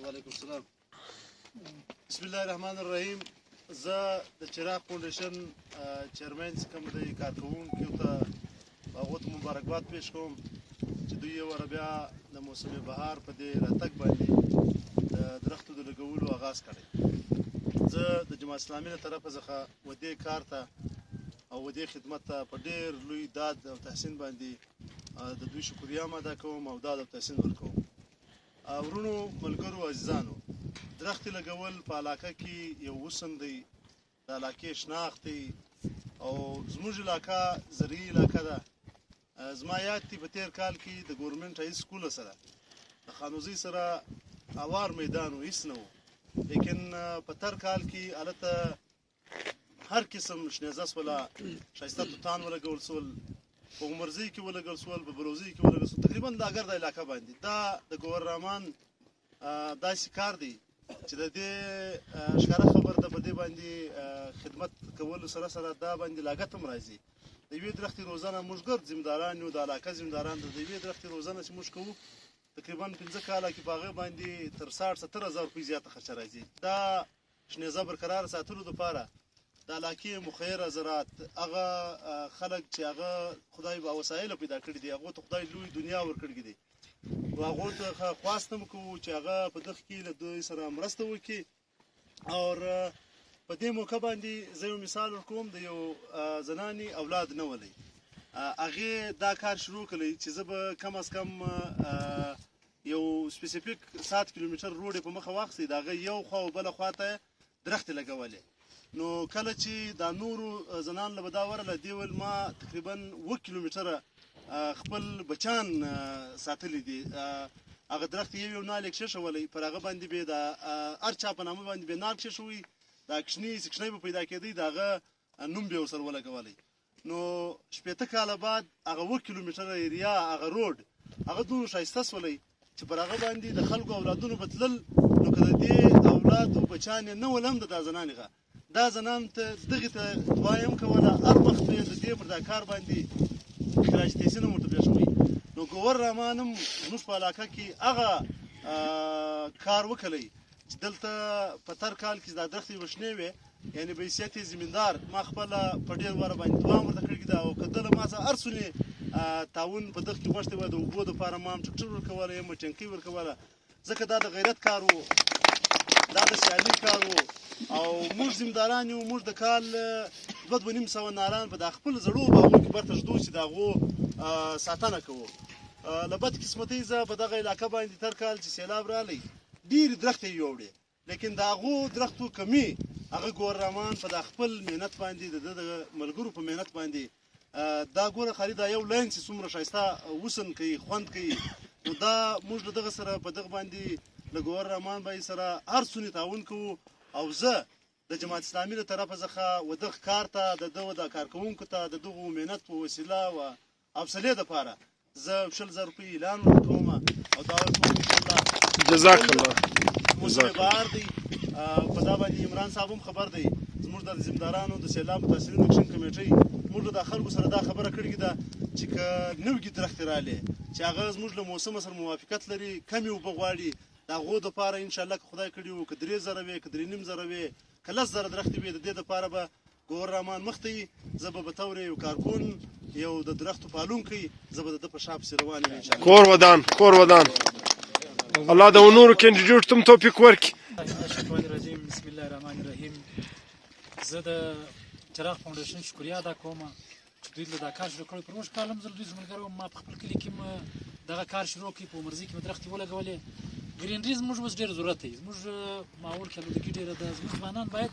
وعلیکم السلام. بسم الله الرحمن الرحیم. زه د چراغ فاونډیشن چیرمن چې کوم دی کارکوونکو ته هغو ته مبارکباد پیش کوم چې دوی یې وره بیا د موسم بهار په دې راتګ باندې د درختو د لګولو آغاز کړی. زه د جماعت اسلامي له طرفه څخه و دې کار ته او و دې خدمت ته په ډېر لوی داد او تحسین باندې د دوی شکریه هم ادا کوم او داد او تحسین ورکوم. ورونو، ملګرو، عزیزانو، درختې لګول په علاقه کې یو وسن دی، د علاقې شناخت دی او زموږ علاقه زرعي علاقه ده. زما یاد دی په تېر کال کې د ګورنمنټ هائی سکول سره د خانوزۍ سره اوار میدان و، هېڅ نه و، لیکن په تر کال کې هلته هر قسم شنیزه سوله، ښایسته توتان ولګول سول، په عمرزۍ کې ولګول سول، په بلوزۍ کې ولګول سول، تقریبا د ګرده علاقه باندې. دا د ګورنمان داسې کار دی چې د دې ښکاره خبر ده، په دې باندې خدمت کولو سره سره دا باندې لاګت هم راځي. د یوې درختې روزنه موږ ګرد ذمداران یو، د علاقه ذمداران د یوې درختې روزنه چې موږ کوو تقریبا 5 کاله کې په هغې باندې تر 60-70 هزار روپۍ زیاته خرچه راځي. دا شنیزه برقرار ساتلو دپاره د علاقې مخیره زراعت هغه خلک چې هغه خدای به وسایل پیدا کړي دي، هغو ته خدای لوی دنیا ورکړي دي، هغو ته خواست هم کوو چې هغه په دغه کې له دوی سره مرسته وکړي. او په دې موقع باندې زه یو مثال ورکوم. د یو زنانې اولاد نه ولئ، هغې دا کار شروع کړی چې زه به کم از کم یو سپیسیفیک 7 کیلومتر روډ یې په مخه واخیستی، د هغه یو خوا او بله خوا ته درختې لګولې. نو کله چې دا نورو زنانو له به دا ورله، دې ویل ما تقریبا 7 کیلومتره خپل بچان ساتلی دي. هغه درخت یو نال یې کښېښولی، پر هغه باندې به د هر چا په نامه باندې به نال کښېښوي، دا کښنۍ به پیدا کېدی، د هغه نوم به یې ورسره ولګولی. نو 80 کاله بعد هغه 7 کیلومتره ایریا، هغه روډ، هغه دومره ښایسته سولی چې پر هغه باندې د خلکو اولادونو به تلل. نو که د دې اولادو بچان یې نه ول هم د دا زنانې دا زنانو ته دغې ته دعا یې هم کوله، هر وخت به یې د دې پر دا کار باندې خراج تحسین هم ورته پېښوي. نو ګور رحمان هم زموږ په علاقه کې هغه کار وکړی چې دلته په تر کال کې دا درختې یوه شنې وې، یعنې په حیثیت یې زمیندار ما خپله په ډېر وره باندې دعا هم ورته کړې ده. او که دله ما څه هر څومره تعاون په دغه کې غوښتی وه، د اوبو دپاره ما هم ټکټر ورکولی یم، ټینکۍ ورکوله، ځکه دا د غیرت کار و، دا د سیالي کار و. او موږ ذمداران یو، موږ د کال 2,500 ناران په دا خپل زړو باغونو کې برته ږدو چې د هغو ساتنه کوو. له بد قسمتۍ زه په دغه علاقه باندې تر کال چې سیلاب رالی ډېرې درختې یې یوړې، لیکن د هغو درختو کمي هغه ګور رحمان په دا خپل محنت باندې د ملګرو په محنت باندې دا ګوره خالي دا یو لاین چې څومره ښایسته وسن کوي، خوند کوي. نو دا موږ له دغه سره په دغه باندې له ګور رحمان بای سره هر څومره تعاون کوو. او زه د جماعت اسلامي له طرفه څخه و دغه کار ته د دغه د کارکوونکو ته د دغو محنت په وسیله و حوصلې دپاره زه 100,000 روپۍ اعلان ورکوم او دا ورکوم انشاءالله. جزاک الله. موسم بهار دی، په دا باندې عمران صاحب هم خبر دی، زموږ د ذمدارانو د سیلاب متاثرینو اکشن کمیټۍ موږ له خلکو سره دا خبره کړې ده چې که نوې درختې رالې چې هغه زموږ له موسم سره موافقت لري، کمې اوبه غواړي، د هغو دپاره انشاءالله که خدای کړي وو، که 3,000 وې، که 3,500 وې، که 10,000 درختې وې، د دې دپاره به ګور رحمان مخ ته وي. زه به بطور یو کارکون، یو د درختو پالونکی، زه به د ده په شا پسې روان یم انشاءالله. کور ودان الله د نورو کینډیډیټو ته توفیق ورکړي. بسم الله الرحمن الرحیم. زه د چراغ فاونډیشن شکریه ادا کوم چې دوی له دا کار شروع کړی. پر موږ کال هم زه له دوی سره ملګری وم، ما په خپل کلي کې دغه کار شروع کړي، په عمرزۍ کې مې درختې ولګولې. ګرینري زموږ اوس ډېر ضرورت دی، زموږ ماحول کې آلودګي ډېره ده. زموږ ځوانان باید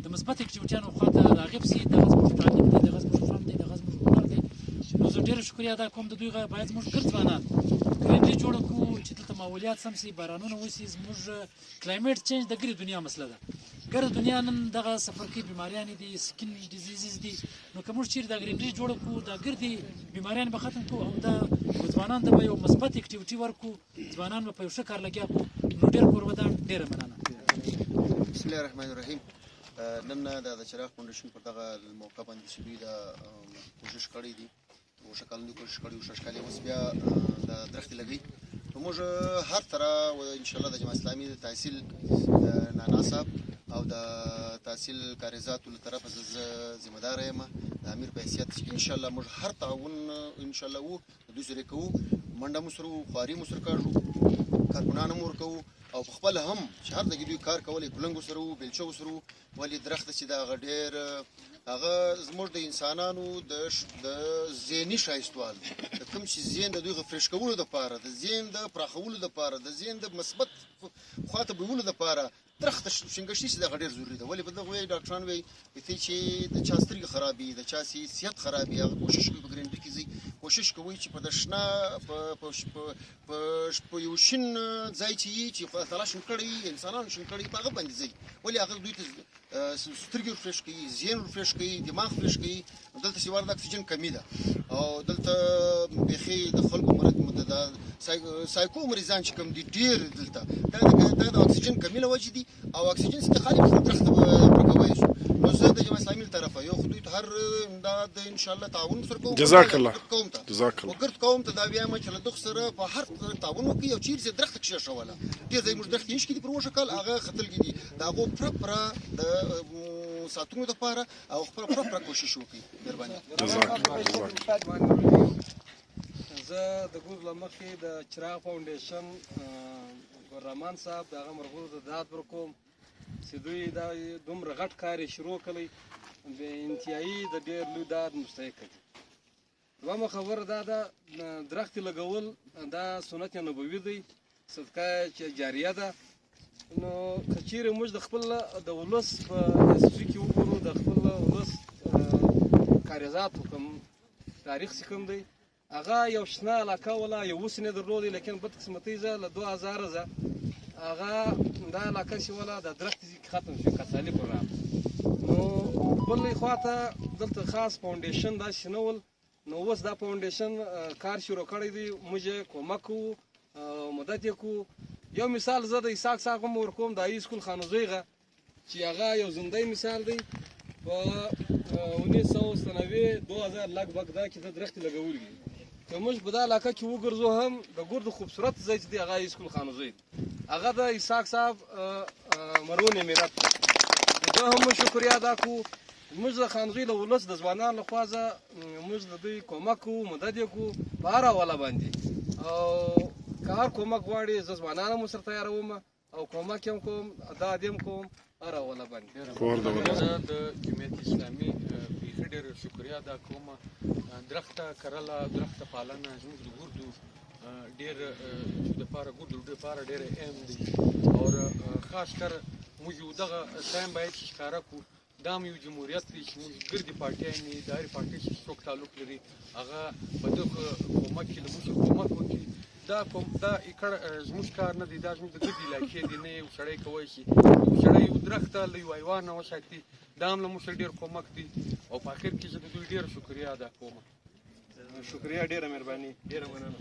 د مثبت اکټیویټیانو خواته راغب سي. دغه زموږ تعلیم دی، دغه زموږ فن دی، دغه زموږ هنر دی. نو زه ډېره شکریه ادا کوم د دوی باید زموږ ګرد ځوانان ګرینري جوړه کړو، چې دلته ماحولیات سم سي بارانونه وسي زموږ کلایمیټ چینج د ګرې دنیا مسله ده ګرې دنیا نن دغه سفرکي بیماریانې دي سکین ډیزیزز دي نو که موږ چیرې دا ګرینري جوړه کړو دا ګردې بیماریان به ختم کړو او دا ځوانان ته به یو مثبت اکټیویټي ورکړو ځوانان به په یو ښه کار لګیا کړو نو ډېر کوربدان ډېره مننه بسم الله الرحمن الرحیم نن د چراغ فاونډیشن پر دغه موقع باندې چې دوی دا کوشش کړی دي اوس کال کوشش کړی او شش کال اوس بیا د درخت لګي نو موږ هر طرح ان شاء الله د جماعت اسلامي د تحصیل نانا صاحب او د تحصیل کاریزاتو له طرفه ذمہ دار یم د امیر په حیثیت ان شاء الله موږ هر تعاون ان شاء الله وو دوی سره کوو منډه مو سره خواري مو سره کاږو کارکونان مو ورکوو او په خپل هم چې هر دغه دوی کار کولای کلنګو سره وو بلچو سره وو ولې درخت چې دا غډیر هغه زموږ د انسانانو د ذهني ښایستوال د کوم چې ذهن د دوی فرش کولو لپاره د ذهن د پراخولو لپاره د ذهن د مثبت خواته بیولو لپاره درخت شنګشتي چې دا غډیر ضروري ده ولې په دغه وی ډاکټران وی چې د چا سترګې خرابي د چا صحت خرابي هغه کوشش کوي په ګرینډ کې کوشش کوي چې په دشنا په یو شین ځای چې په تلاش کړی انسانانو شین کړی په هغه باندې ځي ولې هغه دوی ته سترګې فرش کوي ذهن فرش کوي دماغ فرش کوي دلته چې ورته اکسیجن کمی ده او دلته بخي د خلکو متدا سایکو مریضان چې کوم دي ډیر دلته دا د اکسیجن کمی له وجې دي او اکسیجن څخه خالي درخت ورکوي نو زه د جماعت اسلامي طرفه یو خدای ته هر امداد ان شاء الله تعاون سره کوم جزاك الله وګرځ کوم ته دا بیا ما چې له دغه سره په هر تعاون کوي او چیرې درخت کې شوله ډیر ځای موږ درخت یې کې په روشه کال هغه خپل کې دي دا غو پر د ساتونو لپاره او خپل پر کوشش وکړي مهرباني زه د ګور لمخې د چراغ فاونډیشن ګورمان صاحب دغه مرغوب د داد ورکوم چې دوی دا دومره غټ کار شروع کړی د انتهایی د ډېر لوی داد مستحق دي دویمه خبره دا ده درخت لګول دا سنت نبوي دی صدقه چې جاریه ده نو که چیرې موږ د خپل د ولس په اساسي کې وګورو د خپل ولس کاریزاتو کوم تاریخ چې کوم دی هغه یو شنه علاقه ولا یو اوس نه درلودې لیکن بدقسمتۍ زه له 2000 زه هغه دا علاقه چې ولا د درخت ختم شو کسالي پروګرام نو بل خواته دلته خاص فاونډیشن دا شنول نو اوس دا فاونډیشن کار شروع کړی دی موږ کومک کوو مدد یې کوو یو مثال زه د اسحاق صاحب هم ورکوم د هاي سکول خانوزیغه چې هغه یو زندهی مثال دی په 1990 2000 لګ بګ دا کې د درخت لګول دي که موږ په دا علاقه کې وګرځو هم د ګور د خوبصورت ځای چې دی هغه هاي سکول خانوزی هغه د اسحاق صاحب مرونه ملت دا هم شکریا ادا کوو موږ د خانوزی له ولس د ځوانانو لخوا موږ د دوی کومک کوو مدد یې کوو په هر حواله باندې او که هر کومک غواړي زه ځوانان هم ورسره تیاروم او کومک یې کوم ادا دې هم کوم هر حواله باندې زه د جمعیت اسلامي بیخي ډېر شکریا ادا کوم درخته کرله درخته پالنه زموږ د ګردو ډېر دپاره ګردو دپاره ډېره اهم دی او خاص کر موږ یو دغه ټایم باید چې ښکاره کړو دا هم یو جمهوریت دی چې موږ ګردې پارټیانې د هرې پارټۍ چې څوک تعلق لري هغه په دغه کومک کې له موږ کومک وکړي دا اکړ زموږ کار نه دی دا زموږ د ګردې علاقې دی نه یو سړی کوی شي یو سړی یو درخت له یو حیوان نه وساتي دا هم له موږ سره ډېر کومک دی او په اخر کې زه د دوی ډېره شکریا ادا کوم شکریا ډېره مهرباني ډېره مننه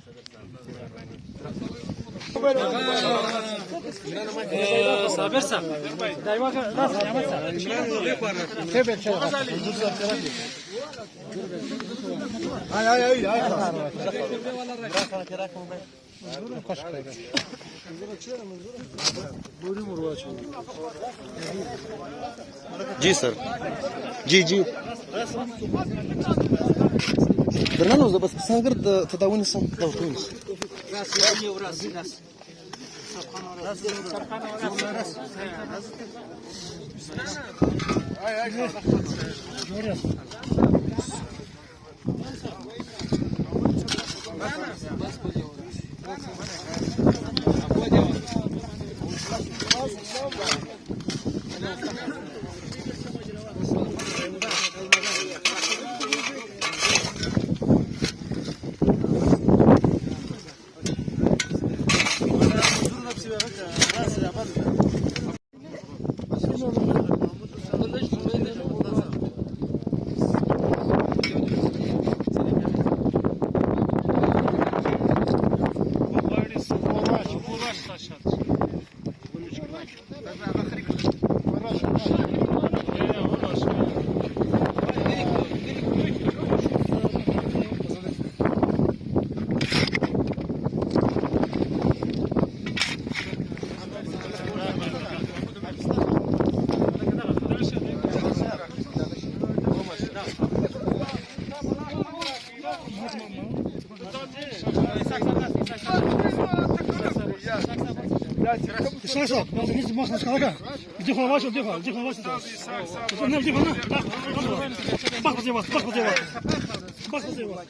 صابر صاحب دا یو راس نعمت ji सर ji درنه زه بس څنګه تداوین سم دا ټول Sasa, biz bakmaz kalaka. Difo var, difo var. Ne difo ne? Bak bize bak. Bak bize bak.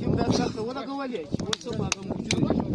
Kim ben saklı, o da kovalayacak. O da